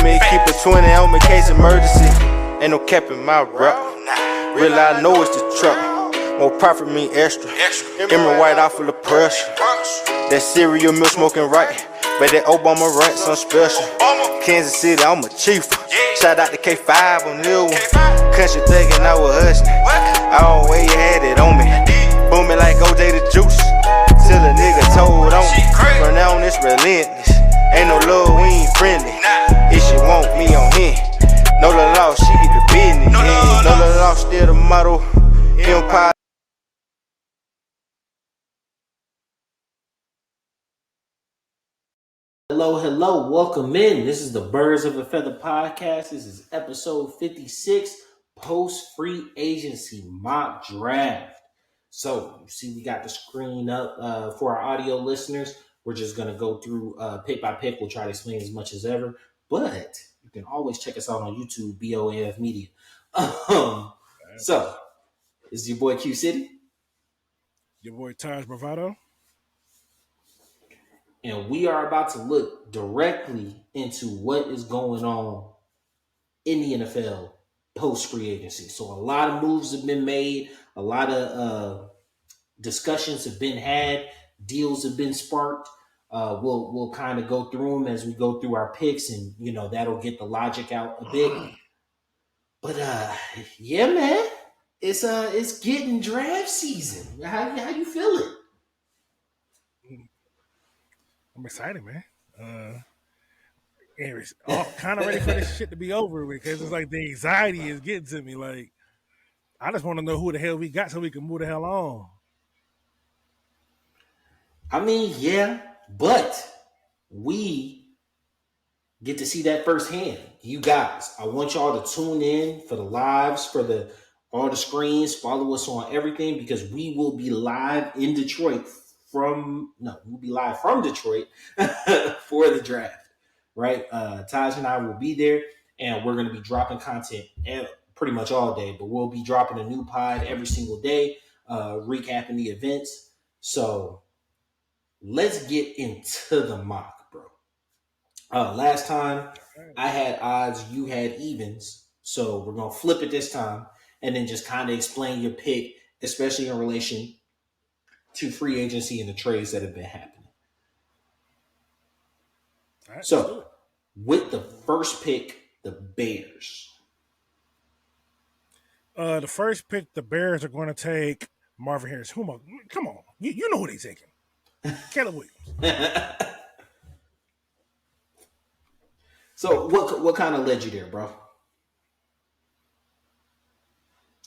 me, keep a 20 on me, case emergency. Ain't no cap in my rap. Really, I know it's the truck. More profit mean extra. Emerald white off of the pressure. That cereal milk smoking right. But that Obama rant some special. Kansas City, I'm a chief. Shout out to K5 on this one. Country thinking I was hustling. I always had it on me. Booming like OJ the Juice. Till a nigga told on me. From now on, it's relentless. Ain't no love, we ain't friendly. If she want me on him. No the law, she get the business. No the law, still the motto. Empire. Hello, welcome in. This is the Birds of a Feather podcast. This is episode 56, post-free agency mock draft. So, you see we got the screen up for our audio listeners. We're just going to go through pick by pick. We'll try to explain as much as ever, but you can always check us out on YouTube, BOAF Media. So, this is your boy Q City. Your boy Taj Bravado. And we are about to look directly into what is going on in the NFL post free agency. So a lot of moves have been made, a lot of discussions have been had, deals have been sparked. We'll kind of go through them as we go through our picks, and that'll get the logic out a bit. But yeah, man, it's getting draft season. How you feeling? I'm excited, man. Kind of ready for this shit to be over with, because it's like the anxiety is getting to me. Like, I just want to know who the hell we got so we can move the hell on. I mean, yeah, but we get to see that firsthand. You guys, I want y'all to tune in for the lives, for all the screens. Follow us on everything, because we will be live in Detroit we'll be live from Detroit for the draft. Right? Taj and I will be there, and we're going to be dropping content pretty much all day, but we'll be dropping a new pod every single day, recapping the events. So let's get into the mock, bro. Last time I had odds, you had evens. So we're going to flip it this time, and then just kind of explain your pick, especially in relation to free agency and the trades that have been happening. Right, so, with the first pick, the Bears. The first pick, the Bears are going to take Marvin Harris. Come on, you know who they're taking. Caleb Williams. So, what kind of led you there, bro?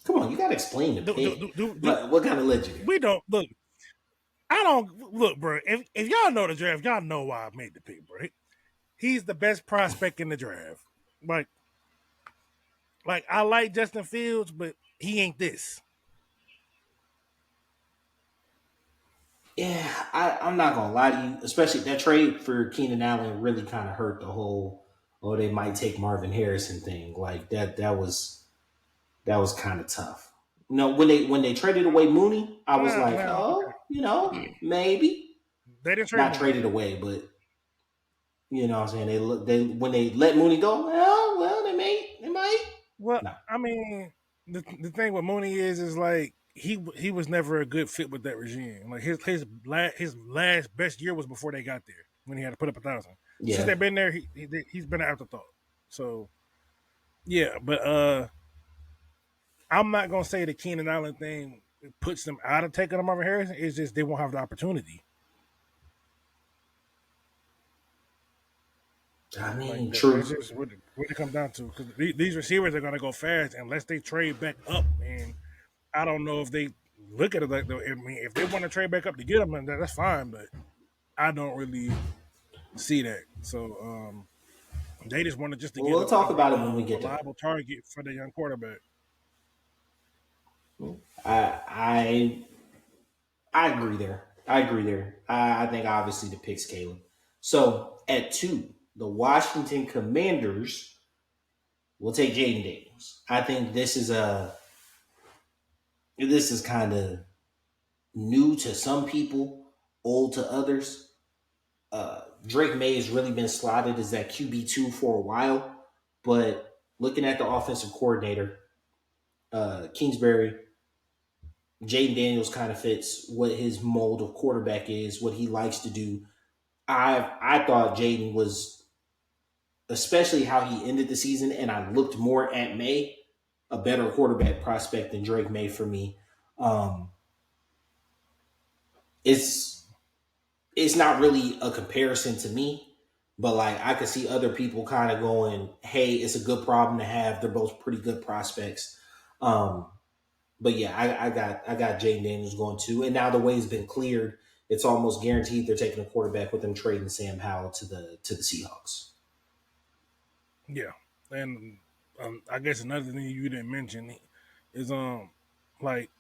Come on, you got to explain the pick. What kind of led you there? We don't look. I don't look, bro. If y'all know the draft, y'all know why I made the pick, bro. He's the best prospect in the draft. Like I like Justin Fields, but he ain't this. Yeah, I'm not gonna lie to you. Especially that trade for Keenan Allen really kind of hurt the whole. Oh, they might take Marvin Harrison thing. Like that was kind of tough. When they traded away Mooney, I was maybe they didn't trade traded away, but. You know what I'm saying? They when they let Mooney go, well, they might. Well, no. I mean, the thing with Mooney is like he was never a good fit with that regime. Like his last best year was before they got there, when he had to put up 1,000. Yeah. Since they've been there, he's been an afterthought. So yeah, but I'm not gonna say the Keenan Allen thing puts them out of taking Marvin Harrison. It's just they won't have the opportunity. I mean, like true. That's just what it comes down to, because these receivers are going to go fast unless they trade back up. And I don't know if they look at it like that. I mean, if they want to trade back up to get them, then that's fine. But I don't really see that. So they just want to get. We'll talk about it when we get a reliable target for the young quarterback. I agree there. I think obviously the pick's Caleb. So at 2. The Washington Commanders will take Jaden Daniels. I think this is kind of new to some people, old to others. Drake May has really been slotted as that QB2 for a while, but looking at the offensive coordinator, Kingsbury, Jaden Daniels kind of fits what his mold of quarterback is, what he likes to do. I thought Jaden was, especially how he ended the season, and I looked more at May, a better quarterback prospect than Drake May for me. Um, it's not really a comparison to me, but like I could see other people kind of going, "Hey, it's a good problem to have. They're both pretty good prospects." Um, but yeah, I got Jaden Daniels going too, and now the way's been cleared. It's almost guaranteed they're taking a quarterback with them trading Sam Howell to the Seahawks. Yeah, and I guess another thing you didn't mention is like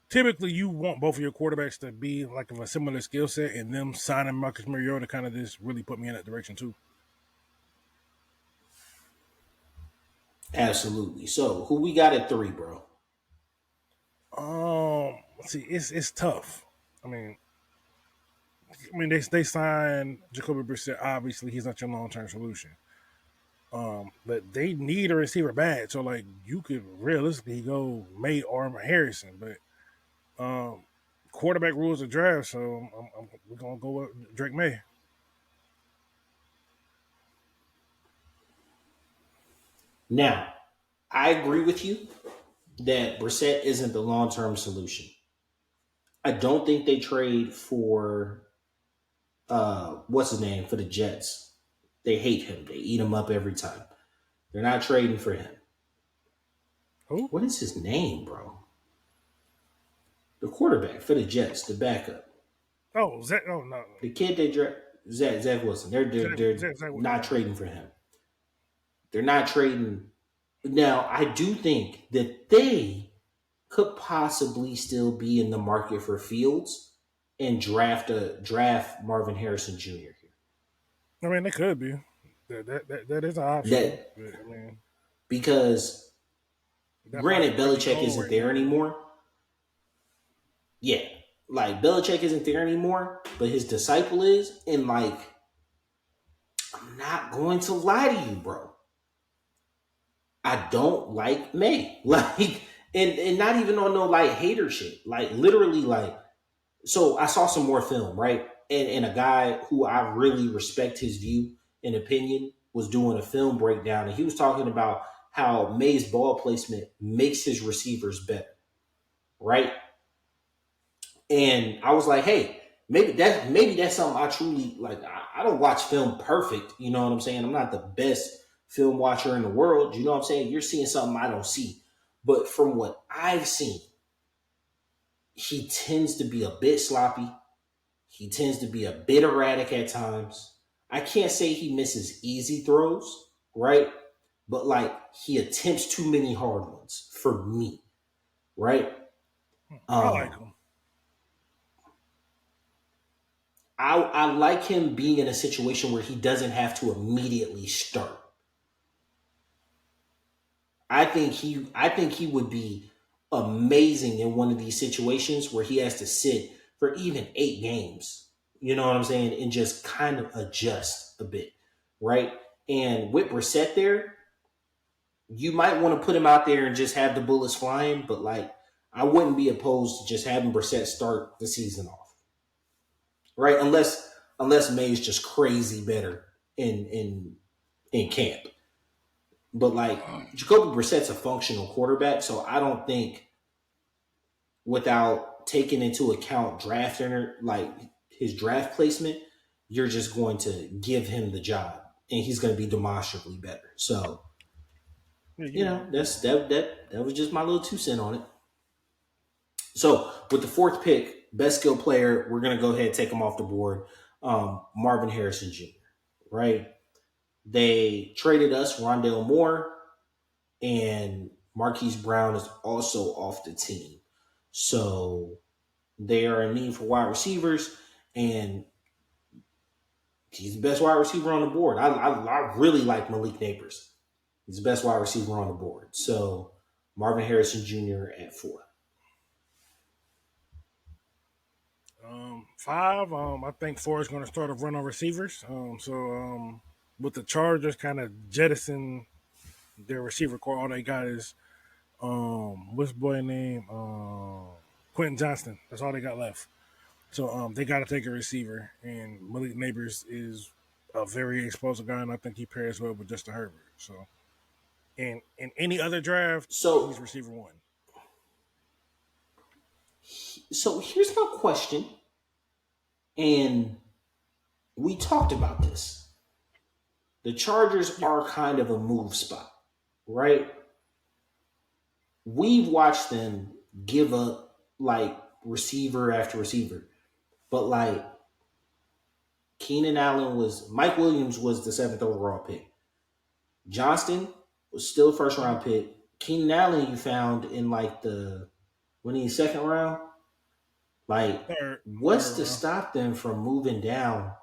typically you want both of your quarterbacks to be like of a similar skill set, and them signing Marcus Mariota kind of just really put me in that direction too. Absolutely. So who we got at 3, bro? See, it's tough. I mean, they signed Jacoby Brissett. Obviously, he's not your long term solution. But they need a receiver bad. So like you could realistically go May or Harrison, but quarterback rules of draft. So we're gonna go with Drake May. Now, I agree with you that Brissett isn't the long term solution. I don't think they trade for what's his name for the Jets. They hate him. They eat him up every time. They're not trading for him. Who? What is his name, bro? The quarterback for the Jets, the backup. Oh, Zach. Oh no. The kid they draft, Zach Wilson. They're Zach Wilson. not trading for him. They're not trading. Now, I do think that they could possibly still be in the market for Fields and draft Marvin Harrison Jr. here. I mean, they could be. That is an option. That But, I mean, because that granted, might be Belichick cold isn't right there now. anymore. Yeah, like Belichick isn't there anymore, but his disciple is, and like I'm not going to lie to you, bro. I don't like May. Like, and not even on no like hater shit. Like literally, like, so I saw some more film, right? And a guy who I really respect his view and opinion was doing a film breakdown, and he was talking about how May's ball placement makes his receivers better, right? And I was like, hey, maybe that's something I truly like. I don't watch film perfect, you know what I'm saying? I'm not the best film watcher in the world, you know what I'm saying? You're seeing something I don't see. But from what I've seen, he tends to be a bit sloppy. He tends to be a bit erratic at times. I can't say he misses easy throws, right? But like he attempts too many hard ones for me, right? I like Um, him. I like him being in a situation where he doesn't have to immediately start. I think he would be amazing in one of these situations where he has to sit for even 8 games. You know what I'm saying? And just kind of adjust a bit, right? And with Brissett there, you might want to put him out there and just have the bullets flying, but like I wouldn't be opposed to just having Brissett start the season off, right? Unless May's just crazy better in camp. But like Jacoby Brissett's a functional quarterback, so I don't think without taking into account drafting like his draft placement, you're just going to give him the job, and he's going to be demonstrably better. So Yeah, you you're know right. that was just my little 2 cents on it. So with the 4th pick, best skill player, we're going to go ahead and take him off the board. Marvin Harrison Jr. Right? They traded us Rondale Moore, and Marquise Brown is also off the team. So they are in need for wide receivers, and he's the best wide receiver on the board. I really like Malik Neighbors. He's the best wide receiver on the board. So Marvin Harrison Jr. at 4. Five. I think four is going to start a run on receivers. With the Chargers kind of jettison their receiver core, all they got is what's the boy name? Quentin Johnston. That's all they got left. So they got to take a receiver, and Malik Neighbors is a very explosive guy, and I think he pairs well with Justin Herbert. So, and in any other draft, So he's receiver one. so here's my question, and we talked about this. The Chargers Yeah, are kind of a move spot, right? We've watched them give up like receiver after receiver, but like Keenan Allen was Mike Williams was the seventh overall pick. Johnston was still a first round pick. Keenan Allen you found in like the when he's second round. Like, what's third to round. stop them from moving down?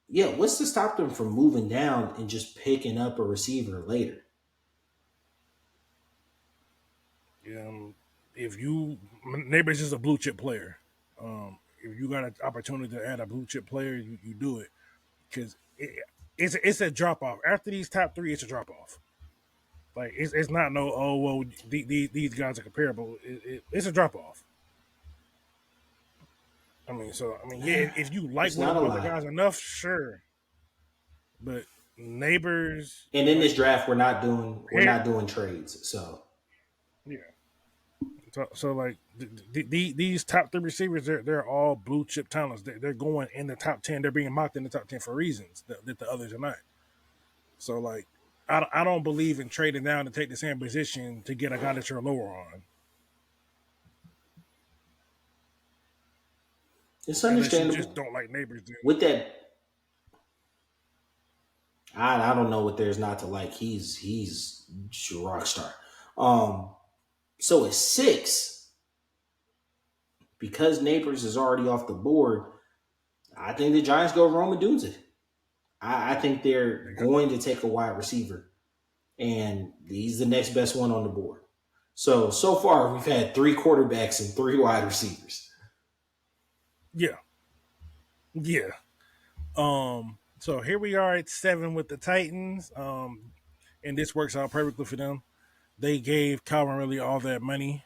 Yeah, what's to stop them from moving down and just picking up a receiver later? If you Neighbors is a blue chip player, if you got an opportunity to add a blue chip player, you do it because it's a drop off after these top three. It's a drop off. Like it's not no these guys are comparable. It's a drop off. Yeah, if you like It's one of not a the other lot. guys enough, sure. But Neighbors, And in this like draft, we're here, not doing trades. So yeah. So like these top three receivers, they're all blue chip talents. They're going in the top 10. They're being mocked in the top 10 for reasons that the others are not. So like, I don't believe in trading down to take the same position to get a guy that you're lower on, it's unless you just understandable. don't like Neighbors. Then With that, I don't know what there's not to like. He's a rock star. Um, so at six, because Neighbors is already off the board, I think the Giants go Rome Odunze. I think they're they got going to take a wide receiver, and he's the next best one on the board. So far we've had three quarterbacks and three wide receivers. yeah, yeah. So here we are at 7 with the Titans. And this works out perfectly for them. They gave Calvin Ridley all that money,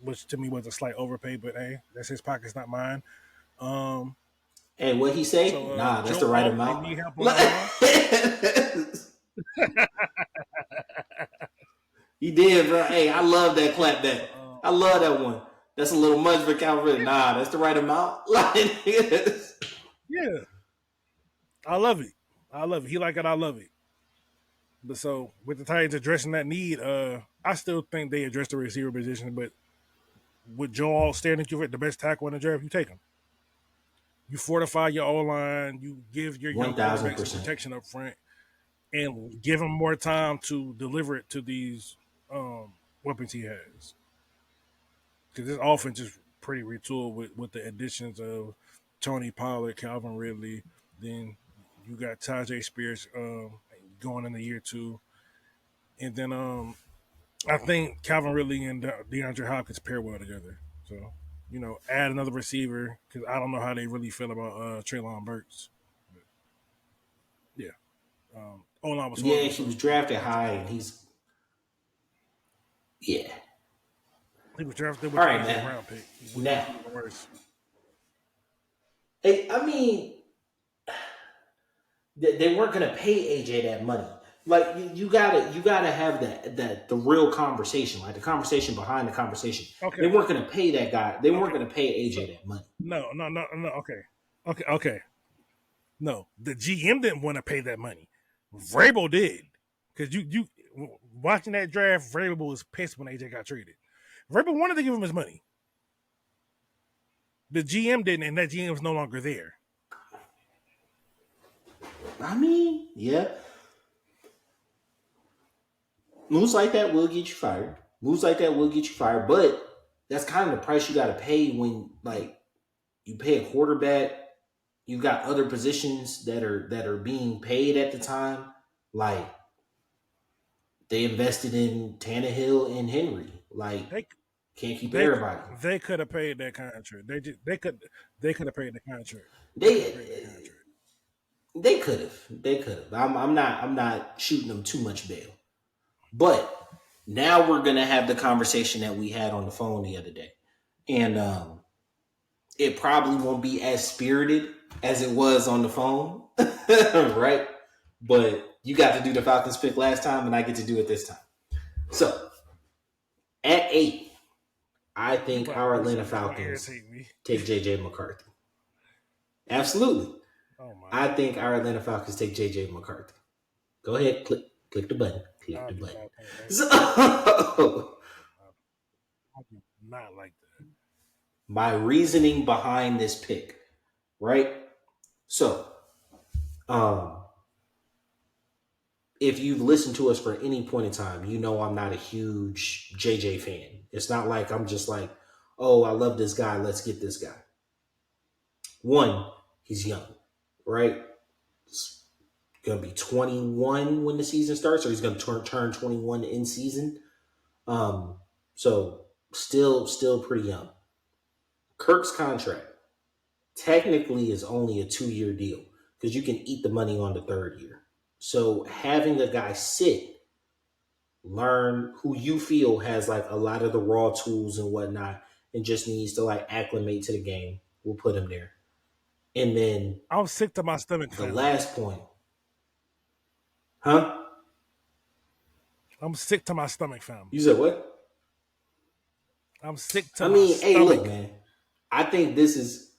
which to me was a slight overpay, but hey, that's his pockets, not mine. Um, And what he say? so Nah, that's the Joe right Alt, they amount. need help on the line. He did, bro. Hey, I love that clap back. Uh, I love that one. That's a little much for Calvin. yeah, Nah, that's the right amount. Like, yeah, I love it. I love it. He like it. I love it. But so with the Titans addressing that need, I still think they address the receiver position. But with Joe Alt standing you at the best tackle in the draft, you take him. You fortify your O line. You give your young one thousand quarterback some percent. protection up front, and give him more time to deliver it to these weapons he has. Because this offense is pretty retooled with the additions of Tony Pollard, Calvin Ridley. Then you got Tajay Spears going in the year two, and then I think Calvin Ridley and DeAndre Hopkins pair well together. So add another receiver because I don't know how they really feel about Treylon Burks. But yeah, O line was Yeah, horrible, he was so drafted add some high, more. and he's yeah. He was drafted All with the right, 18th man. round pick, which Now, is even worse. I mean, they weren't going to pay AJ that money. Like you gotta have the real conversation, like the conversation behind the conversation. They Okay, weren't going to pay that guy. They weren't okay. going to pay So AJ that money. no. Okay. No, the GM didn't want to pay that money. Vrabel did, because you watching that draft, Vrabel was pissed when AJ got traded. Vrabel wanted to give him his money. The GM didn't, and that GM was no longer there. I mean, yeah, moves like that will get you fired. Moves like that will get you fired, but that's kind of the price you got to pay when like you pay a quarterback. You got other positions that are being paid at the time. Like they invested in Tannehill and Henry. Like They Can't keep They everybody. they could have paid that contract. They could have paid the contract. They could have paid that They contract. they could have. They could have. I'm not shooting them too much bail. But now we're gonna have the conversation that we had on the phone the other day. And it probably won't be as spirited as it was on the phone. Right? But you got to do the Falcons pick last time, and I get to do it this time. So at 8, I think our Atlanta Falcons take JJ McCarthy. Absolutely. Oh my! I think our Atlanta Falcons take JJ McCarthy. Go ahead, click the button. Click the button. So, I do not like that. my reasoning behind this pick, right? So, if you've listened to us for any point in time, you know I'm not a huge JJ fan. It's not like I'm just like, oh, I love this guy, let's get this guy. One, he's young, right? He's going to be 21 when the season starts, or he's going to turn 21 in season. So still pretty young. Kirk's contract technically is only a 2-year deal because you can eat the money on the 3rd year. So having a guy sit, learn who you feel has like a lot of the raw tools and whatnot, and just needs to like acclimate to the game, we'll put him there. And then I'm sick to my stomach. the last point, huh? I'm sick to my stomach, fam. You said what? I'm sick to. Hey, look, man. I think this is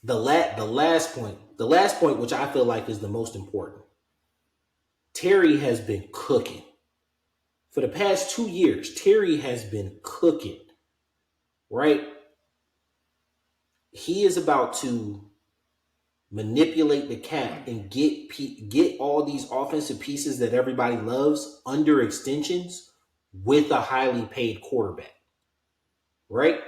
the last point. The last point, which I feel like is the most important. Terry has been cooking. For the past 2 years, Terry has been cooking, right? He is about to manipulate the cap and get all these offensive pieces that everybody loves under extensions with a highly paid quarterback, right?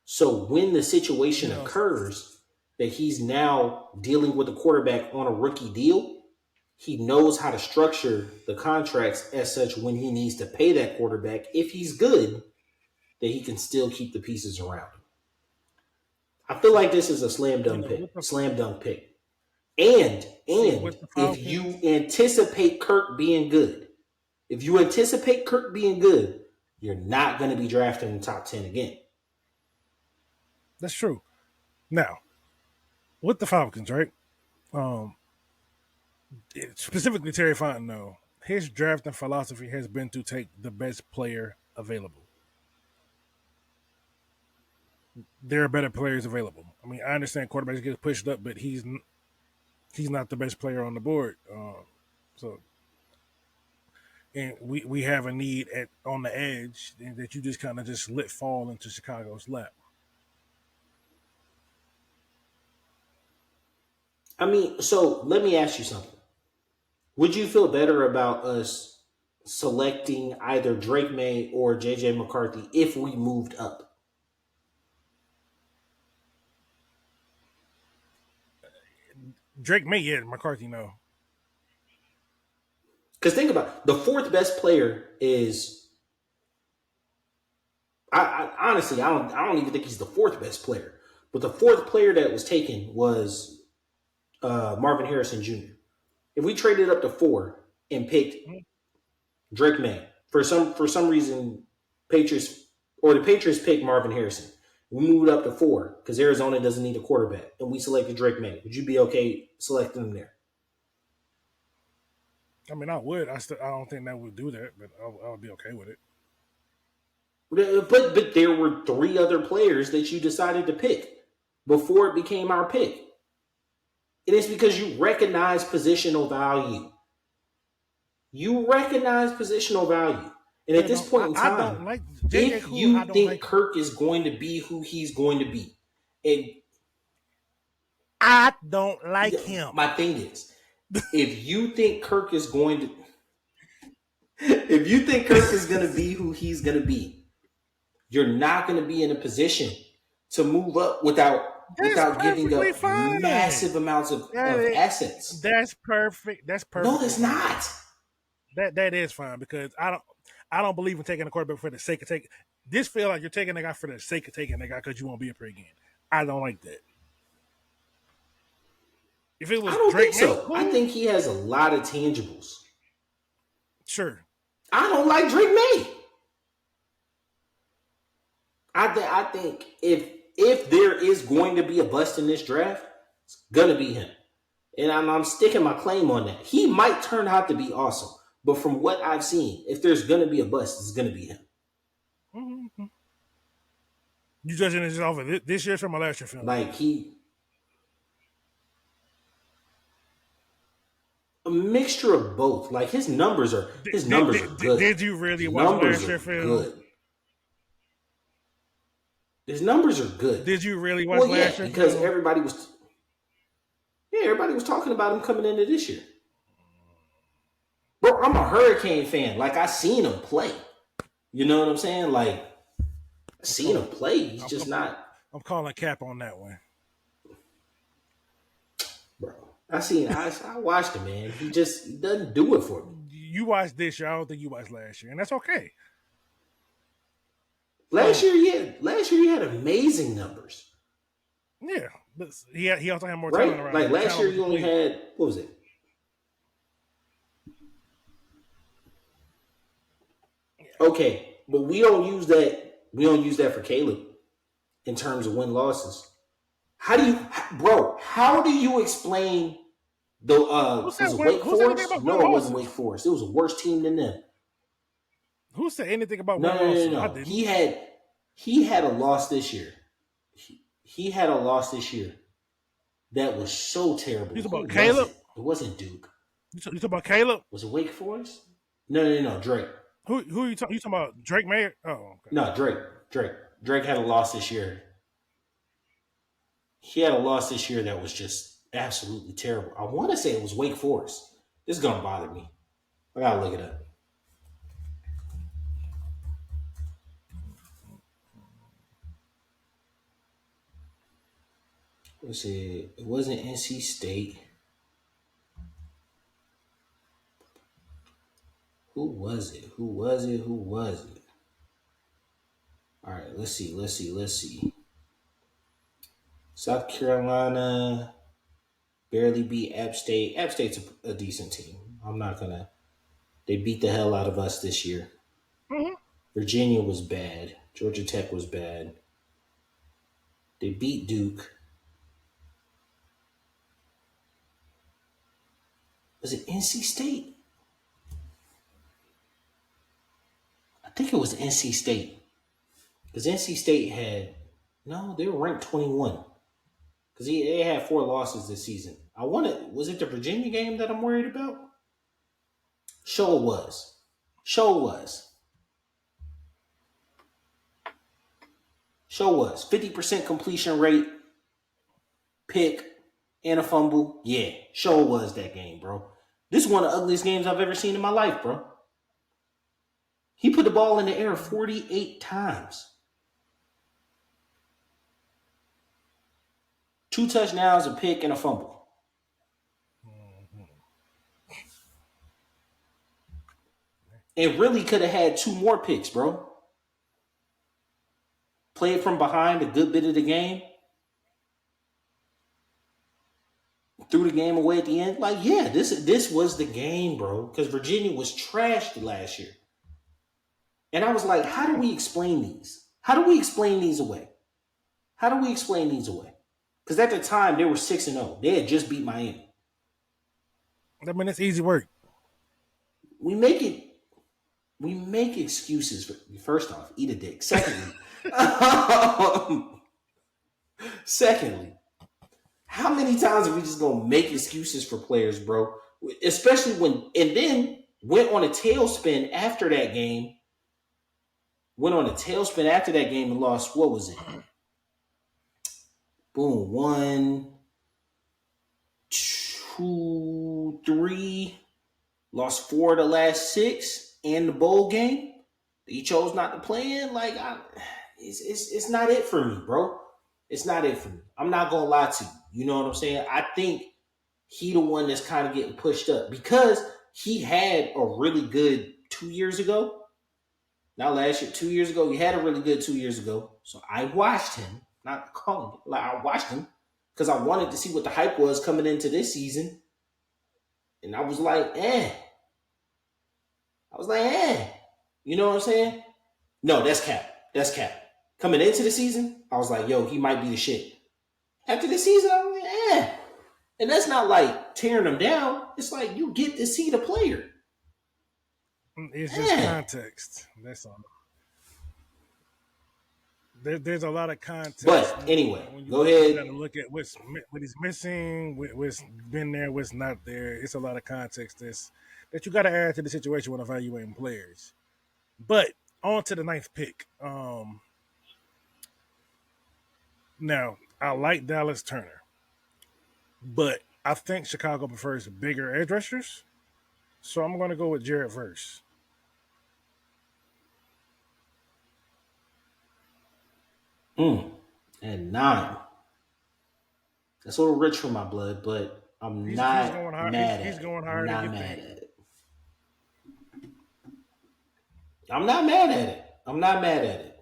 So when the situation occurs that he's now dealing with a quarterback on a rookie deal, he knows how to structure the contracts as such when he needs to pay that quarterback, if he's good, that he can still keep the pieces around him. I feel like this is a slam dunk pick. And if you anticipate Kirk being good, you're not going to be drafted in the top 10 again. That's true. Now, with the Falcons, right? Specifically Terry Fontenot, his drafting philosophy has been to take the best player available. There are better players available. I mean, I understand quarterbacks get pushed up, but he's not the best player on the board. And we have a need on the edge that you just kind of just let fall into Chicago's lap. I mean, so let me ask you something. Would you feel better about us selecting either Drake May or JJ McCarthy if we moved up? Drake May, yeah. McCarthy, no. Because think about it, the 4th best player is. I honestly, I don't even think he's the 4th best player. But the 4th player that was taken was Marvin Harrison Jr. If we traded up to 4 and picked Drake May, for some reason, the Patriots picked Marvin Harrison. We moved up to 4 because Arizona doesn't need a quarterback, and we selected Drake May. Would you be okay selecting him there? I mean, I would. I don't think that would do that, but I would be okay with it. But there were 3 other players that you decided to pick before it became our pick. It is because you recognize positional value. And at this point in time, if you think Kirk is going to be who he's going to be, and I don't like him. My thing is, if you think Kirk is going to be who he's going to be, you're not going to be in a position to move up without giving up massive amounts of assets. That's perfect. That's perfect. No, it's not. That is fine because I don't believe in taking a quarterback for the sake of taking. This feel like you're taking a guy for the sake of taking a guy because you won't be up here again. I don't like that. If it was I don't Drake think May, so. cool. I think he has a lot of tangibles. Sure. I don't like Drake May. I think if there is going to be a bust in this draft, it's gonna be him. And I'm sticking my claim on that. He might turn out to be awesome. But from what I've seen, if there's gonna be a bust, it's gonna be him. Mm-hmm. You judging this off of this year's film or last year's film? Like a mixture of both. Like his numbers are good. Did you really His watch numbers last are year's film? good. His numbers are good. Did you really watch last year's because film? everybody was talking about him coming into this year. Bro, I'm a Hurricane fan. Like, I seen him play. You know what I'm saying? Like, I seen him play. He's just not. I'm calling cap on that one. Bro, I watched him, man. He doesn't do it for me. You watched this year. I don't think you watched last year, and that's okay. Last year he had amazing numbers. Yeah, but he also had more Right? talent around. Like last year, he only had, what was it? Okay, but we don't use that. We don't use that for Caleb in terms of win losses. How do you explain the was it Wake Forest? No, it wasn't Wake Forest. It was a worse team than them. Who said anything about no, win losses? No. He had a loss this year. He had a loss this year that was so terrible. You talking about Caleb? It wasn't Duke. You talking about Caleb? Was it Wake Forest? No. Drake. Who you talking about? Drake Mayer? Oh, okay. No, Drake. Drake had a loss this year. He had a loss this year that was just absolutely terrible. I want to say it was Wake Forest. This is gonna bother me. I gotta look it up. Let's see. It wasn't NC State. Who was it? All right, let's see. South Carolina barely beat App State. App State's a decent team. They beat the hell out of us this year. Mm-hmm. Virginia was bad. Georgia Tech was bad. They beat Duke. Was it NC State? I think it was NC State. Because NC State they were ranked 21. Because they had 4 losses this season. Was it the Virginia game that I'm worried about? Sure was. 50% completion rate, pick, and a fumble. Yeah, sure was that game, bro. This is one of the ugliest games I've ever seen in my life, bro. He put the ball in the air 48 times. 2 touchdowns, a pick, and a fumble. And really could have had 2 more picks, bro. Played from behind a good bit of the game. Threw the game away at the end. Like, yeah, this was the game, bro. Because Virginia was trashed last year. And I was like, how do we explain these? away? Because at the time, they were 6-0. They had just beat Miami. I mean, it's easy work. We make excuses. First off, eat a dick. Secondly, how many times are we just going to make excuses for players, bro? Especially and then went on a tailspin after that game. And lost, what was it? Boom, 1, 2, 3. Lost 4 of the last 6 and the bowl game. He chose not to play in. Like, it's not it for me, bro. It's not it for me. I'm not going to lie to you. You know what I'm saying? I think he the one that's kind of getting pushed up because he had a really good 2 years ago. Not last year, 2 years ago. He had a really good 2 years ago. So I watched him, not calling it. Like I watched him because I wanted to see what the hype was coming into this season. And I was like, eh. I was like, eh. You know what I'm saying? No, that's cap. That's cap. Coming into the season, I was like, yo, he might be the shit. After the season, I was like, eh. And that's not like tearing him down. It's like you get to see the player. It's just context. That's all. There's a lot of context. But anyway, when go ahead. You got to look at what he's missing, what's been there, what's not there. It's a lot of context that you got to add to the situation when evaluating players. But on to the 9th pick. Now, I like Dallas Turner, but I think Chicago prefers bigger edge rushers. So I'm going to go with Jared Verse. And 9. That's a little rich for my blood, but I'm not mad at it. He's going higher than you think. I'm not mad at it. I'm not mad at it.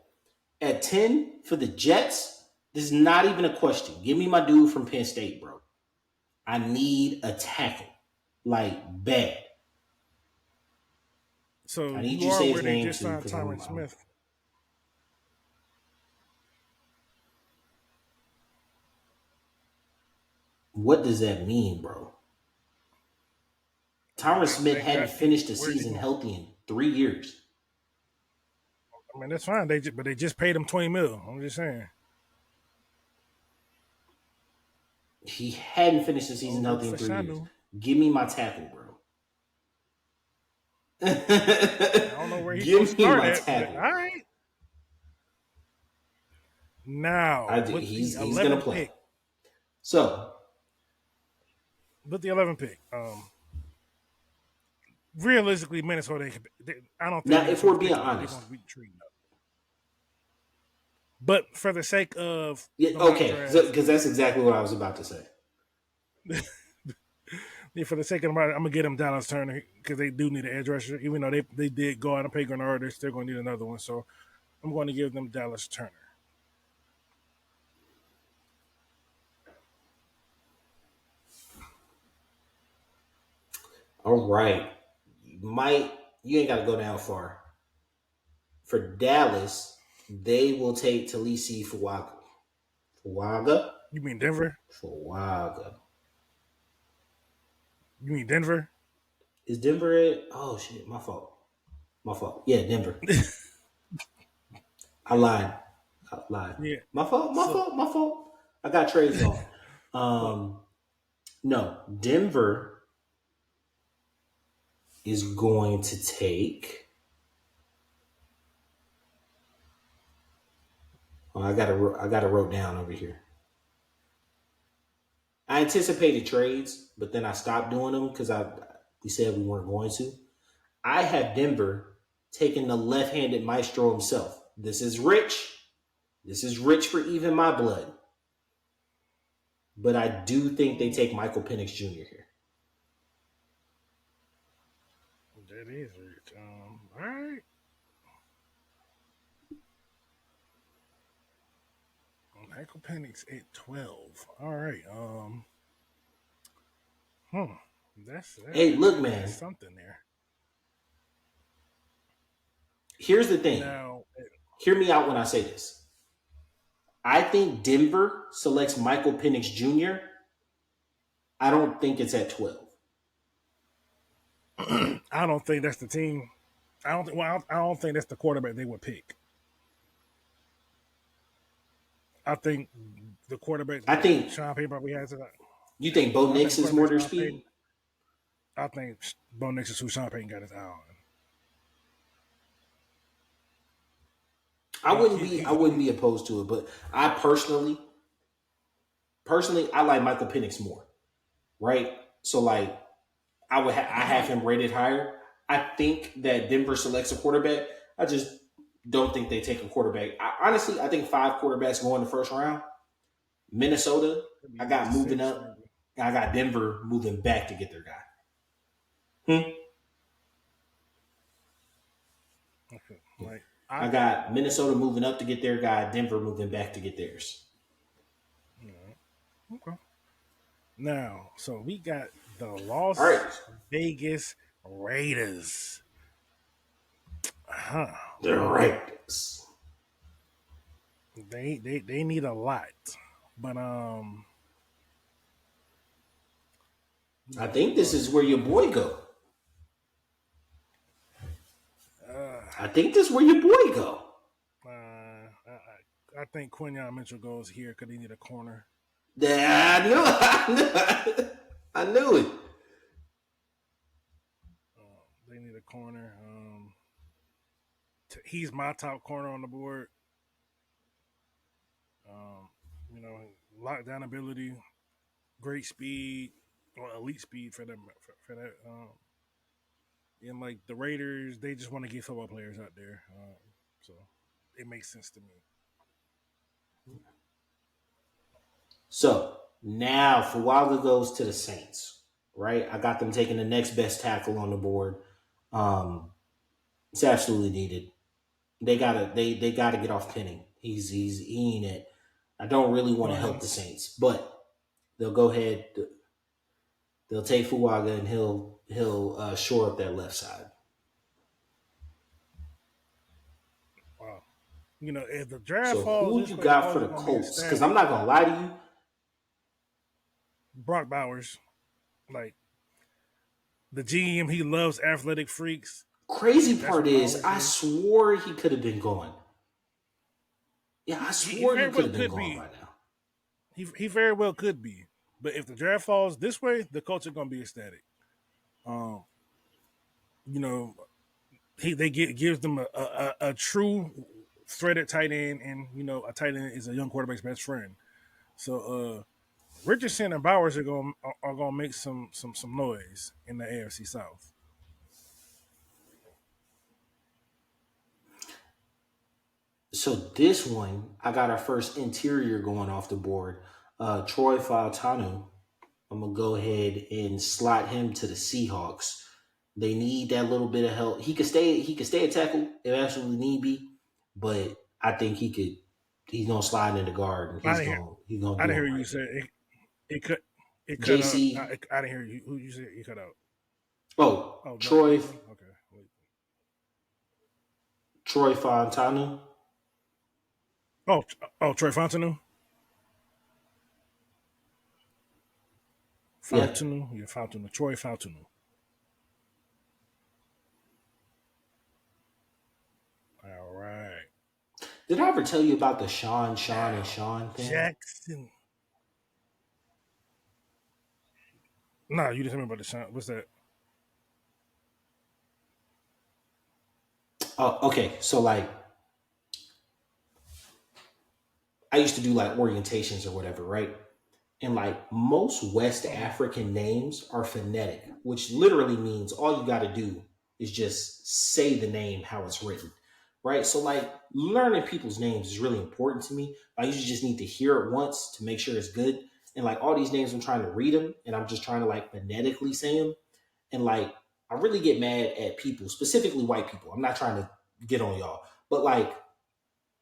At 10 for the Jets, this is not even a question. Give me my dude from Penn State, bro. I need a tackle. Like, bad. So I need you you to are say where his they name just too, signed 'cause Tyron Smith. What does that mean, bro? Tyron Smith hadn't finished the season healthy in 3 years. I mean, that's fine. But they just paid him $20 million. I'm just saying. He hadn't finished the season healthy in 3 years. Give me my tackle, bro. I don't know where he's going to start at. All right. Now, he's going to play. So, with the 11th pick, realistically, Minnesota, I don't think. Now, if we're being honest. But for the sake of. Okay, because that's exactly what I was about to say. Yeah, for the sake of I'm going to get them Dallas Turner because they do need an edge rusher. Even though they did go out and pay Grenard, they're still going to need another one. So I'm going to give them Dallas Turner. All right. You ain't got to go down far. For Dallas, they will take Talisi Fuaga. Fuaga? You mean Denver? Fuaga. You mean Denver? Is Denver it? Oh, shit. My fault. Yeah, Denver. I lied. Yeah. My fault. I got trades on. No, Denver is going to take. Oh, I got it wrote down over here. I anticipated trades, but then I stopped doing them because we said we weren't going to. I have Denver taking the left-handed maestro himself. This is rich. This is rich for even my blood. But I do think they take Michael Penix Jr. here. That is rich. All right. Michael Penix at 12. All right. That's hey, look, man. Something there. Here's the thing. Now, hear me out when I say this. I think Denver selects Michael Penix Jr. I don't think it's at 12. I don't think that's the team. I don't think that's the quarterback they would pick. I think the quarterback. I think Sean Payton probably has it. You think Bo Nix is more their speed? I think Bo Nix is who Sean Payton got his eye on. I wouldn't be opposed to it, but I personally, I like Michael Penix more, right? So like, I have him rated higher. I think that Denver selects a quarterback. I just don't think they take a quarterback. Honestly, I think 5 quarterbacks go in the first round. Minnesota, I got moving up. And I got Denver moving back to get their guy. Okay. Like I got Minnesota moving up to get their guy, Denver moving back to get theirs. Okay. Now, so we got the All right. Las Vegas Raiders. Huh. The Raiders. They need a lot. But I think this is where your boy go. I think this is where your boy go. I think Quinyon Mitchell goes here because they need a corner. Yeah, I knew it. They need a corner. He's my top corner on the board. Lockdown ability, great speed, or elite speed for them for that. And like the Raiders, they just want to get football players out there, so it makes sense to me. So now Fuaga goes to the Saints, right? I got them taking the next best tackle on the board. It's absolutely needed. They gotta get off Penning. He ain't it. I don't really want to help the Saints, but they'll go ahead. They'll take Fuaga and he'll shore up that left side. Wow. If the draft So falls, who you got for the Colts? Because I'm not gonna lie to you, Brock Bowers, like the GM, he loves athletic freaks. Crazy part is, I swore he could have been gone. Yeah, I swore he could have been gone by now. He very well could be. But if the draft falls this way, the Colts are going to be ecstatic. Gives them a true threaded tight end, and a tight end is a young quarterback's best friend. So Richardson and Bowers are gonna make some noise in the AFC South. So this one, I got our first interior going off the board. Troy Fautanu. I'm gonna go ahead and slot him to the Seahawks. They need that little bit of help. He could stay at tackle if absolutely need be, but I think he's gonna slide into guard and he's gonna I didn't hear you say it cut JC. out. I didn't hear you. Who you said you cut out? Oh, Troy. Okay. Wait. Troy Fautanu. Troy Fontanu. Fontanu, yeah, Fontanu. Troy Fontanu. All right. Did I ever tell you about the Sean and Sean thing? Jackson. No, you didn't tell me about the Sean. What's that? Oh, okay. So like, I used to do like orientations or whatever, right? And like most West African names are phonetic, which literally means all you got to do is just say the name how it's written, right? So like learning people's names is really important to me. I usually just need to hear it once to make sure it's good. And like all these names, I'm trying to read them and I'm just trying to like phonetically say them. And like, I really get mad at people, specifically white people. I'm not trying to get on y'all, but like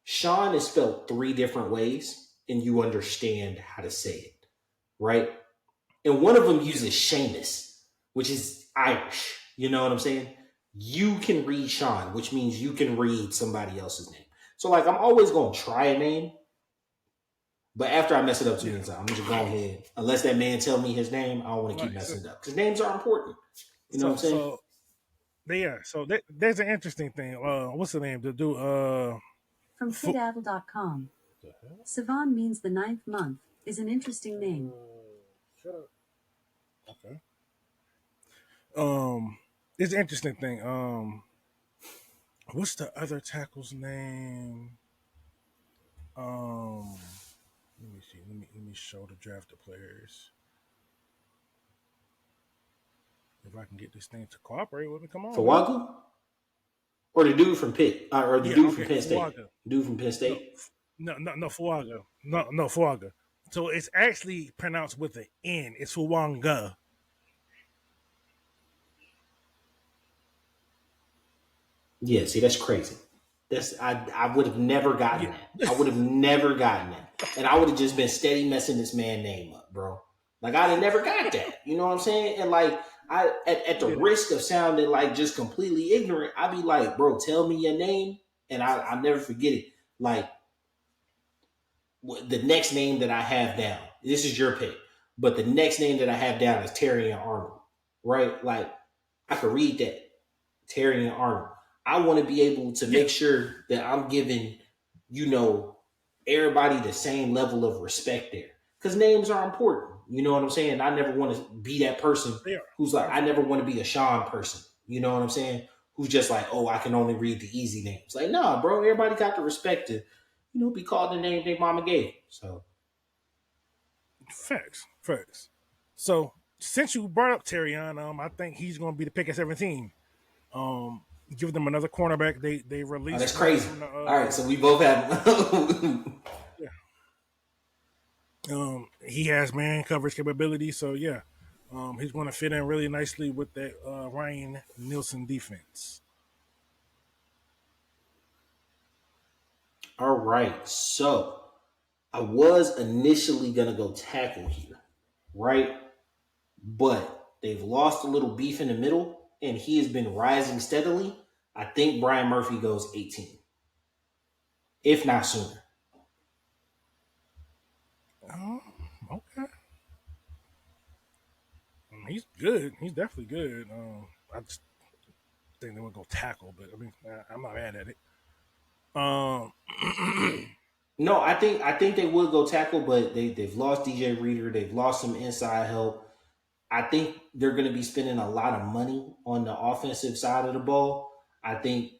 Sean is spelled 3 different ways and you understand how to say it, right? And one of them uses Seamus, which is Irish. You know what I'm saying? You can read Sean, which means you can read somebody else's name. So like, I'm always going to try a name, but after I mess it up too many times, I'm just going ahead. Unless that man tell me his name, I don't want to keep messing it up because names are important. You know what I'm saying? So there's an interesting thing. What's the name? The dude. From kidapple.com. Savan means the 9th month, is an interesting name. Shut up. Okay. It's an interesting thing. What's the other tackle's name? Let me see. Let me show the draft of players. If I can get this thing to cooperate with me, come on. Fuaga? Or the dude from Pitt, or the dude from Penn State. Fuaga. Dude from Penn State. No, Fuaga. No, Fuaga. So it's actually pronounced with an N. It's Fuanga. Yeah, see, that's crazy. I would have never gotten that. I would have never gotten that. And I would have just been steady messing this man name up, bro. Like I'd have never got that. You know what I'm saying? And like I at the Yeah. risk of sounding like just completely ignorant, I'd be like, bro, tell me your name and I'll never forget it. Like the next name that I have down, this is your pick, but the next name that I have down is Terry and Arnold, right? Like I could read that. Terry and Arnold. I want to be able to Yeah. make sure that I'm giving, you know, everybody the same level of respect there. Because names are important. You know what I'm saying? I never want to be that person They are. who's like, I never want to be a Sean person. You know what I'm saying? Who's just like, oh, I can only read the easy names. Like, nah, bro, everybody got the respect to, you know, be called the name their mama gave. So Facts. So since you brought up Terrion, I think he's going to be the pick at 17. Give them another cornerback. They oh, released that's one crazy. from the, All right, so we both have he has man coverage capability, so yeah, he's going to fit in really nicely with that Ryan Nielsen defense. All right, so I was initially gonna go tackle here, right? But they've lost a little beef in the middle, and he has been rising steadily. I think Brian Murphy goes 18, if not sooner. Okay, he's good. He's definitely good. I just think they would go tackle, but I mean, I'm not mad at it. Um, No, I think they would go tackle, but they've lost DJ Reader, they've lost some inside help. I think they're going to be spending a lot of money on the offensive side of the ball. I think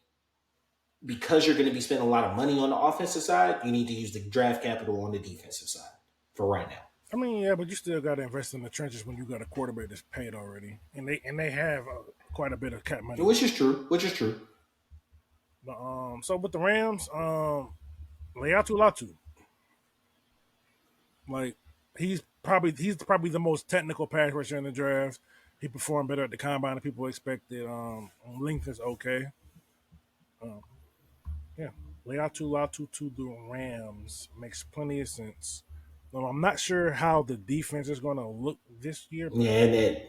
because you're going to be spending a lot of money on the offensive side, you need to use the draft capital on the defensive side for right now. I mean, yeah, but you still got to invest in the trenches when you got a quarterback that's paid already, and they have quite a bit of cap money. Which is true. Which is true. But so with the Rams, Leatu Latu, like he's probably the most technical pass rusher in the draft. He performed better at the combine than people expected. Length is okay. Yeah, Leatu Latu to the Rams makes plenty of sense. I'm not sure how the defense is going to look this year, but Yeah, and that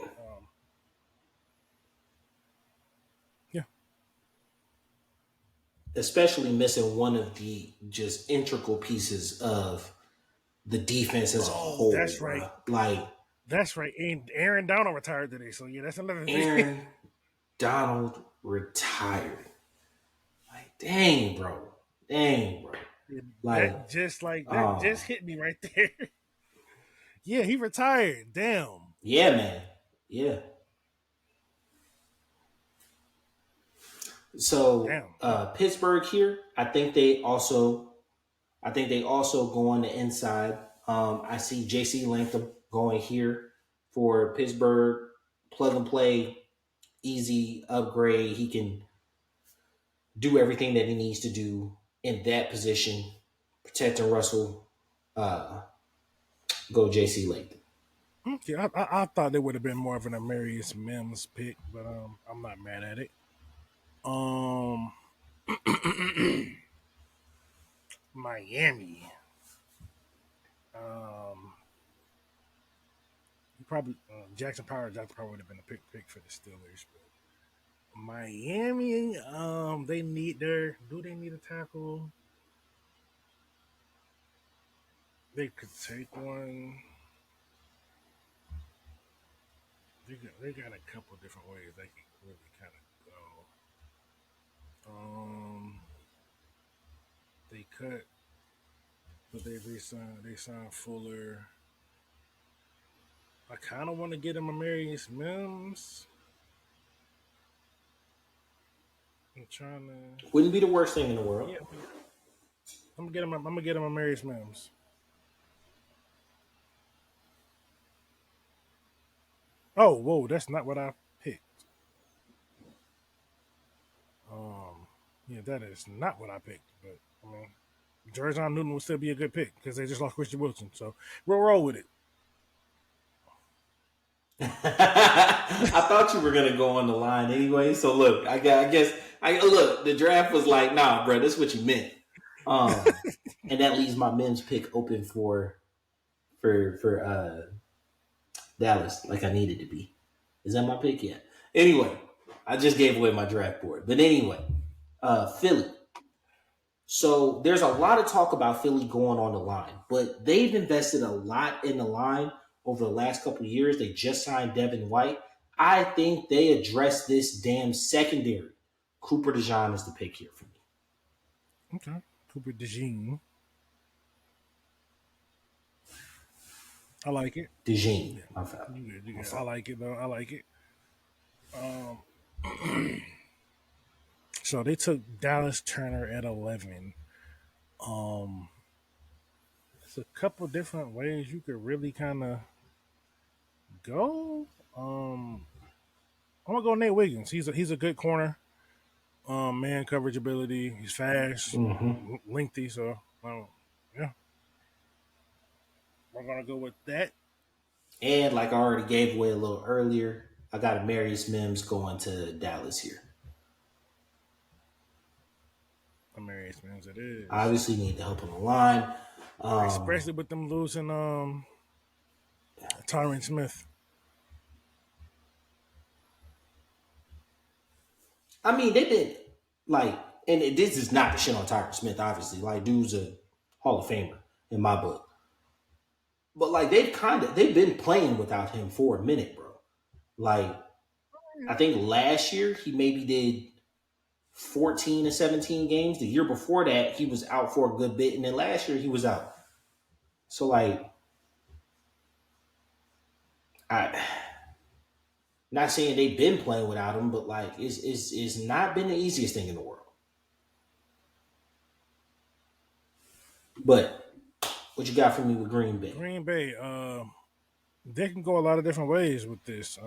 yeah, especially missing one of the just integral pieces of the defense as a whole. that's bro. right. Like That's right. And Aaron Donald retired today, so yeah, that's another thing. Aaron Donald retired. Like, dang, bro. Dang, bro. Like, That just hit me right there. Yeah, he retired. Damn. yeah, man. Yeah. So Damn. Pittsburgh here, I think they also go on the inside. I see JC Latham going here for Pittsburgh. Plug and play, easy upgrade. He can do everything that he needs to do in that position. Protecting Russell. Go JC Latham. Okay, I thought there would have been more of an Amarius Mims pick, but I'm not mad at it. Miami. Probably Jackson probably would have been a pick for the Steelers, but Miami, they need they need a tackle? They could take one. They got a couple different ways they can really kind of go. They cut, but they signed Fuller. I kind of want to get him Amarius Mims. I'm trying to. Wouldn't be the worst thing in the world. Yeah, I'm gonna get him Amarius Mims. Oh, whoa, that's not what I picked. Yeah, that is not what I picked. But I mean, Jerjon Newton would still be a good pick because they just lost Christian Wilson. So we'll roll with it. I thought you were gonna go on the line anyway. So look, I guess look. The draft was like, nah, bro, that's what you meant. And that leaves my men's pick open for Dallas, like I needed to be. Is that my pick yet? Anyway, I just gave away my draft board. But anyway, Philly. So there's a lot of talk about Philly going on the line, but they've invested a lot in the line over the last couple of years. They just signed Devin White. I think they addressed this damn secondary. Cooper DeJean is the pick here for me. Okay. Cooper DeJean. I like it. DeJean. Yeah. My fault. I like it though. I like it. So they took Dallas Turner at 11. There's a couple different ways you could really kind of go. I'm gonna go Nate Wiggins. He's a good corner. Man coverage ability. He's fast, lengthy. So yeah, we're gonna go with that. And like I already gave away a little earlier, I got Amarius Mims going to Dallas here. Amarius Mims, it is. Obviously, need the help on the line. Especially with them losing Tyron Smith. I mean, they've been like, and this is not the shit on Tyron Smith, obviously. Like, dude's a Hall of Famer in my book. But like, they've been playing without him for a minute, bro. Like, I think last year he maybe did 14 to 17 games. The year before that, he was out for a good bit, and then last year he was out. So like, I not saying they've been playing without him, but like, it's not been the easiest thing in the world. But what you got for me with Green Bay? Green Bay, they can go a lot of different ways with this.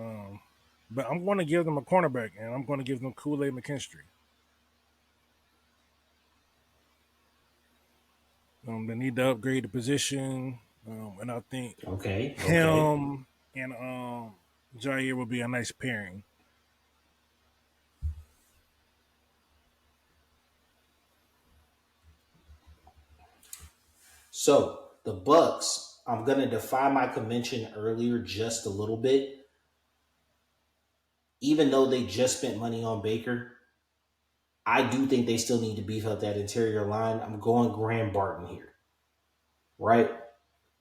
But I'm going to give them a cornerback, and I'm going to give them Kool-Aid McKinstry. They need to upgrade the position, and I think him and Jair will be a nice pairing. So the Bucks, I'm going to defy my convention earlier just a little bit. Even though they just spent money on Baker, I do think they still need to beef up that interior line. I'm going Graham Barton here. Right?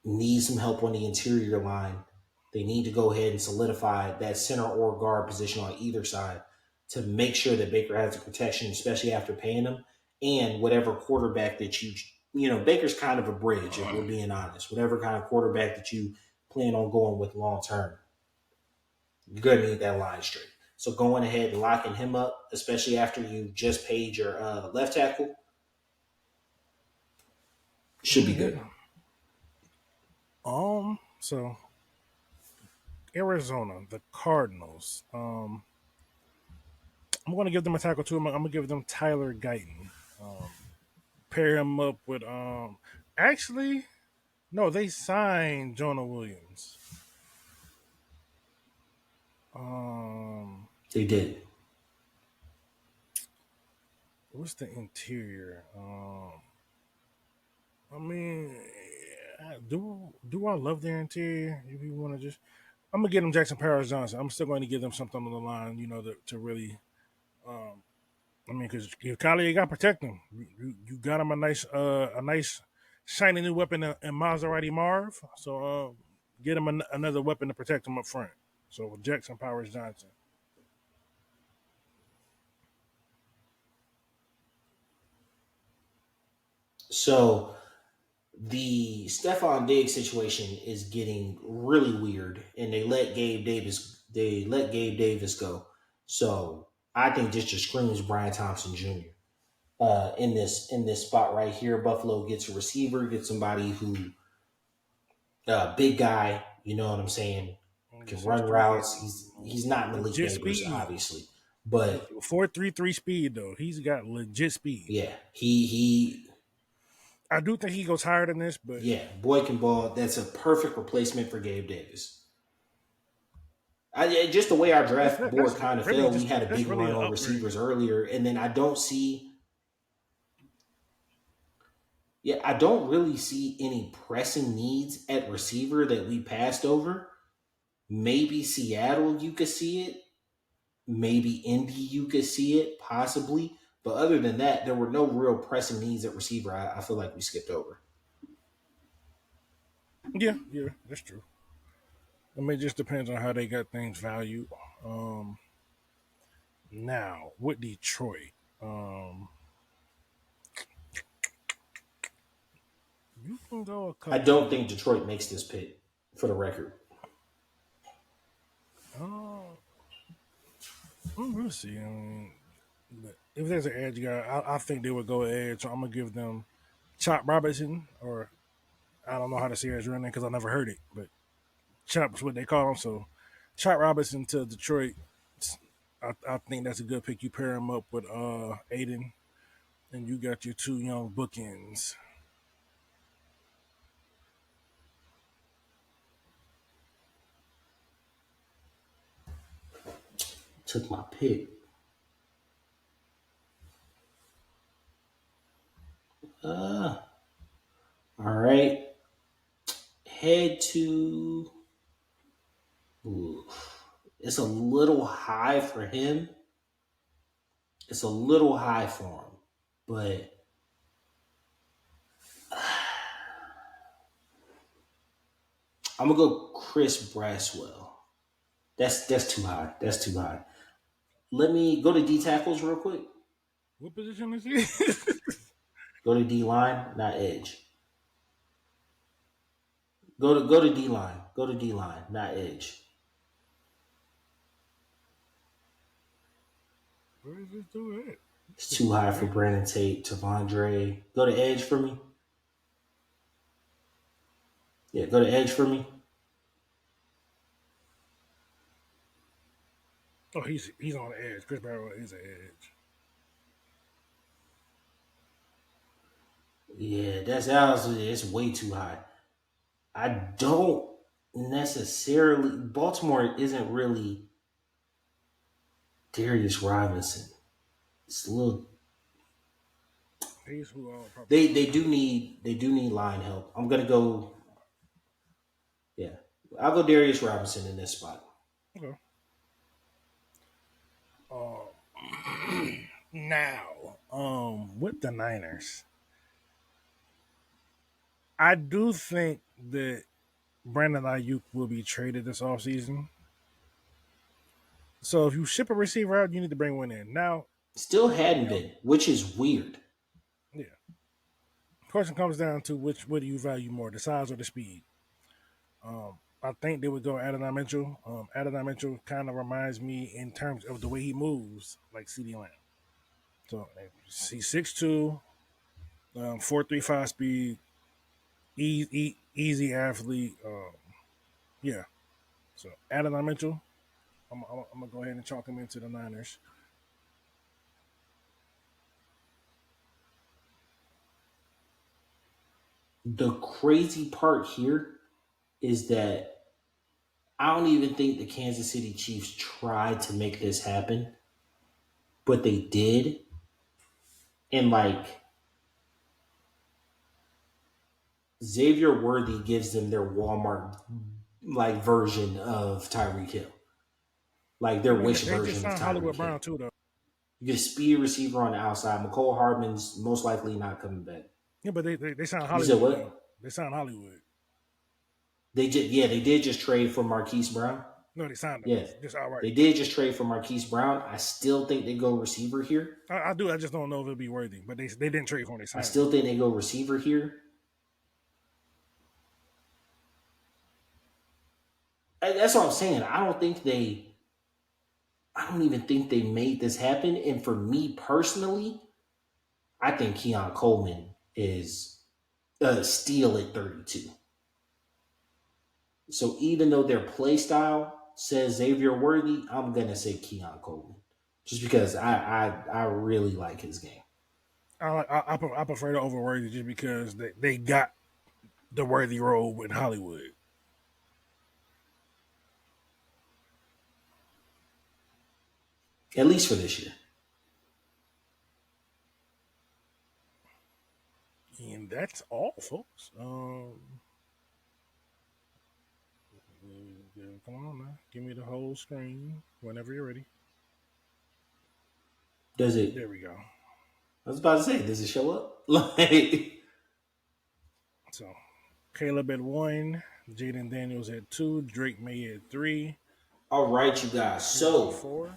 Need some help on the interior line. They need to go ahead and solidify that center or guard position on either side to make sure that Baker has the protection, especially after paying him, and whatever quarterback that Baker's kind of a bridge, if we're being honest. Whatever kind of quarterback that you plan on going with long term, you're going to need that line straight. So going ahead and locking him up, especially after you just paid your left tackle, should be good. So Arizona, the Cardinals. I'm going to give them a tackle too. I'm going to give them Tyler Guyton. Pair him up with actually, no, they signed Jonah Williams. They did. What's the interior? I mean, do I love their interior? If you want to I'm gonna get them Jackson Powers Johnson. I'm still going to give them something on the line, to really. Because if Collier got to protect him, you got him a nice shiny new weapon in Maserati Marv. So get him another weapon to protect him up front. So Jackson Powers Johnson. So the Stephon Diggs situation is getting really weird, and they let Gabe Davis go. So I think this just screams Brian Thompson Jr. In this spot right here. Buffalo gets a receiver, gets somebody who big guy, you know what I'm saying, can run routes. He's not Malik Neighbors, obviously, but 4.33 speed though. He's got legit speed. Yeah, he. I do think he goes higher than this, but yeah, boy can ball. That's a perfect replacement for Gabe Davis. Just the way our That's draft board kind of really fell, we just had a that's big really run an on upgrade. receivers earlier, and then I don't see. Yeah, I don't really see any pressing needs at receiver that we passed over. Maybe Seattle, you could see it. Maybe Indy, you could see it, possibly. But other than that, there were no real pressing needs at receiver. I feel like we skipped over. Yeah, that's true. I mean, it just depends on how they got things valued. Um, Now with Detroit, um, you can go a I couple don't of. think Detroit makes this pick, for the record. Uh, we'll see. I mean, but if there's an edge guy, I think they would go edge. So I'm gonna give them Chop Robinson, or I don't know how to say his real name because I never heard it, but Chop's what they call him. So Chop Robinson to Detroit. I think that's a good pick. You pair him up with Aiden, and you got your two young bookends. Took my pick. Uh, all right. Head to. Ooh, it's a little high for him. It's a little high for him, but I'm gonna go Chris Braswell. That's too high. That's too high. Let me go to D tackles real quick. What position is he? Go to D line, not edge. Go to D line. Go to D line, not edge. Where is this dude at? It's too high for Brandon Tate, Tavondre. Go to edge for me. Yeah, go to edge for me. Oh, he's on the edge. Chris Barrow is an edge. Yeah, it's way too high. I don't necessarily. Baltimore isn't really Darius Robinson. It's a little. He's who I'll probably They start. do need line help. I'm gonna go. Yeah, I'll go Darius Robinson in this spot. Okay. Now, with the Niners, I do think that Brandon Ayuk will be traded this offseason. So if you ship a receiver out, you need to bring one in. Now, Still hadn't been, which is weird. yeah. Question comes down to what do you value more, the size or the speed? I think they would go Adonai Mitchell. Adonai Mitchell kind of reminds me in terms of the way he moves, like CeeDee Lamb. So he's 6'2", 4.35 speed, easy athlete. Yeah. So Adonai Mitchell, I'm gonna go ahead and chalk him into the Niners. The crazy part here is that I don't even think the Kansas City Chiefs tried to make this happen, but they did. And like Xavier Worthy gives them their Walmart like version of Tyreek Hill, like I their mean, wish they just version of signed Tyreek Hollywood Hill. Brown too, though. You get a speed receiver on the outside. McCole Hardman's most likely not coming back. Yeah, but they signed You said Hollywood though. what? They signed Hollywood. They did just trade for Marquise Brown. No, they signed him Yeah, just outright. they did just trade for Marquise Brown. I still think they go receiver here. I do. I just don't know if it'll be worthy. But they didn't trade for him. They I signed him. still think they go receiver here. That's what I'm saying. I don't even think they made this happen. And for me personally, I think Keon Coleman is a steal at 32. So even though their play style says Xavier Worthy, I'm gonna say Keon Coleman, just because I really like his game. I prefer the over worthy just because they got the worthy role with Hollywood. at least for this year. And that's all, folks. Come on now. Give me the whole screen whenever you're ready. Does it? There we go. I was about to say, does it show up? Like, so, Caleb at 1, Jaden Daniels at 2, Drake May at 3. all right, you guys. So 4,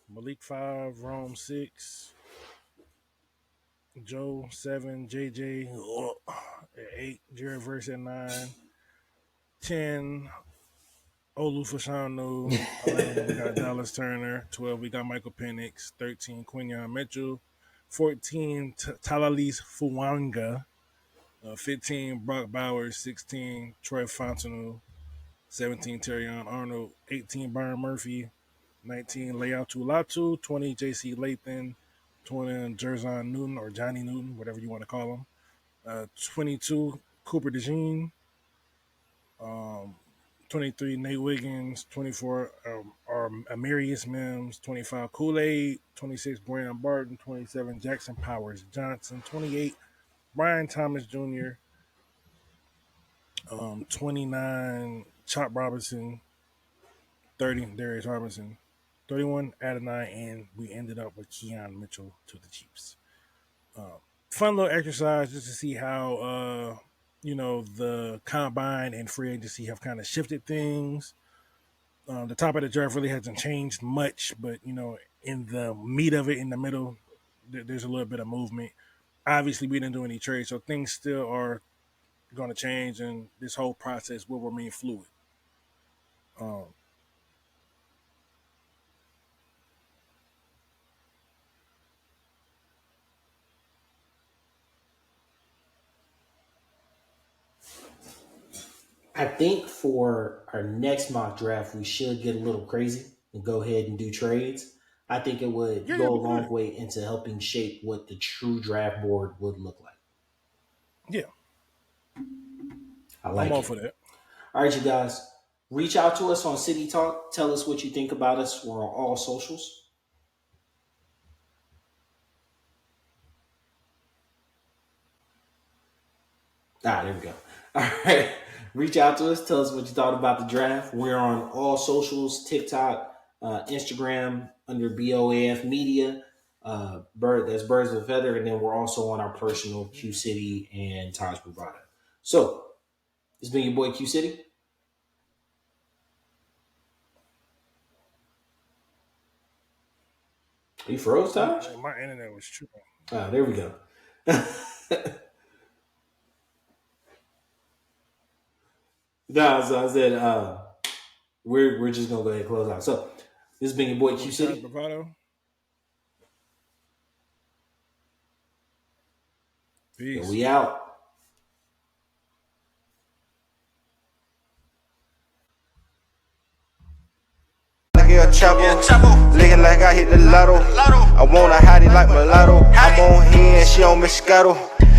Malik 5, Rome 6, Joe 7, JJ at 8, Jared Verse at 9, 10, Olu Fashanu, 11, we got Dallas Turner, 12, we got Michael Penix, 13, Quinyon Mitchell, 14, Talalis Fuanga, 15, Brock Bowers, 16, Troy Fontenot, 17, Terrion Arnold, 18, Byron Murphy, 19, Leatu Latu, 20, JC Lathan, 20, Jerzon Newton or Johnny Newton, whatever you want to call him, 22, Cooper DeJean, 23, Nate Wiggins, 24, Amarius Mims, 25, Kool-Aid, 26, Brandon Barton, 27, Jackson Powers Johnson, 28, Brian Thomas Jr., 29, Chop Robinson, 30, Darius Robinson, 31, Adonai, and we ended up with Keon Mitchell to the Chiefs. Fun little exercise just to see how, the combine and free agency have kind of shifted things. The top of the draft really hasn't changed much, but, in the meat of it, in the middle, there's a little bit of movement. Obviously, we didn't do any trades, so things still are going to change, and this whole process will remain fluid. I think for our next mock draft, we should get a little crazy and go ahead and do trades. I think it would go a long way into helping shape what the true draft board would look like. Yeah. I like I'm all it. for that. All right, you guys. Reach out to us on City Talk. Tell us what you think about us. We're on all socials. There we go. All right. Reach out to us. Tell us what you thought about the draft. We're on all socials, TikTok, Instagram, under BOAF Media. That's Birds of a Feather. And then we're also on our personal Q City and Taj Bravado. So, this has been your boy Q City. You froze, Taj? My internet was tripping. There we go. So I said we're just gonna go ahead and close out. So this has been your boy Q City. Peace. And we out. Looking like I hit the lotto. I want a hottie like mulatto. I'm on here and she on Moscato.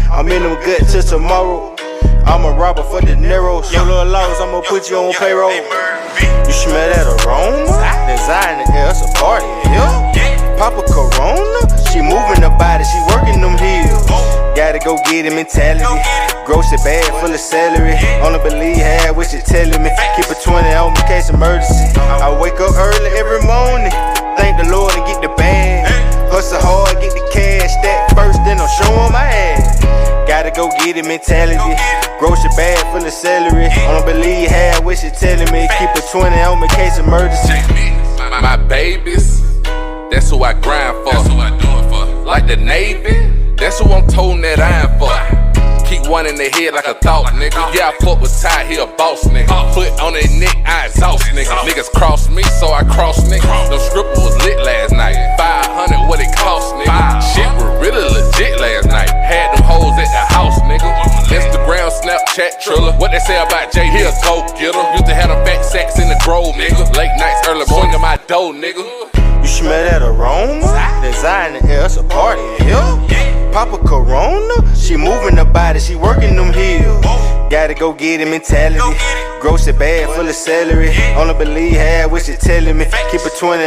I'm in them good till tomorrow. I'm a robber for the Neros. Your little laws, I'ma put you on payroll. You smell that aroma? Design the air, it's a party in here. Papa Corona, she moving the body, she working them heels. Gotta go get it mentality. Grocery bag full of celery. Only believe half what you telling me. Keep a 20 on me, case emergency. I wake up early every morning. Thank the Lord and get the bag. Hustle hard, get the cash. Stack first, then I'm showing my ass. Gotta go get it mentality. Grocery bag full of celery. Only believe half what you telling me. Keep a 20 on me, case emergency. My babies, that's who I grind for. That's who I do it for. Like the Navy, that's who I'm toting that iron for. Keep one in the head like a thought, nigga. Yeah, I fuck with Ty, he a boss, nigga. Foot on their neck, I exhaust, nigga. Niggas cross me, so I cross, nigga. No stripper was lit last night. 500, what it cost, nigga. Shit was really legit last night. Had them hoes at the house, nigga. Instagram, Snapchat, Triller. What they say about Jay, he a go-getter. Used to have them fat sacks in the grove, nigga. Late nights, early morning, my dough, nigga. You smell that aroma? Design the air, it's a party in here. Papa Corona, she moving the body, she working them heels. Gotta go get it mentality. Grocery bag full of celery. Only believe half what you telling me. Keep a 20